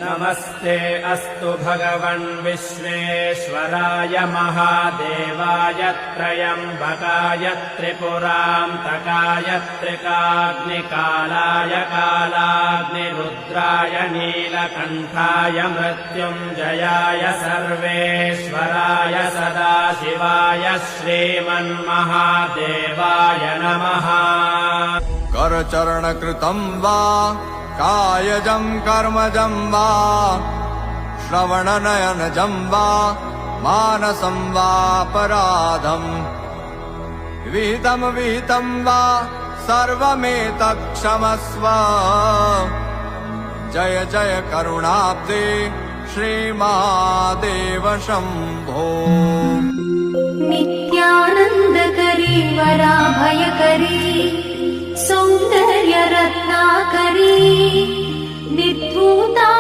नमस्ते अस्तु भगवन् विश्वेश्वराय महादेवाय त्रयम्बकाय त्रिपुरान्तकाय त्रिकाग्निकालाय कालाग्निरुद्राय नीलकण्ठाय मृत्युञ्जयाय सर्वेश्वराय सदाशिवाय श्रीमन्महादेवाय नमः। करचरणकृतं वा कायजं कर्मजं वा श्रवणनयनजं वा मानसं वापराधम् विहितं वा सर्वमेतत्क्षमस्व। जय जय करुणाब्दे श्रीमहादेव शम्भो। नित्यानन्दकरी वराभयकरी सौन्दर्य रत्नाकरी निर्धूता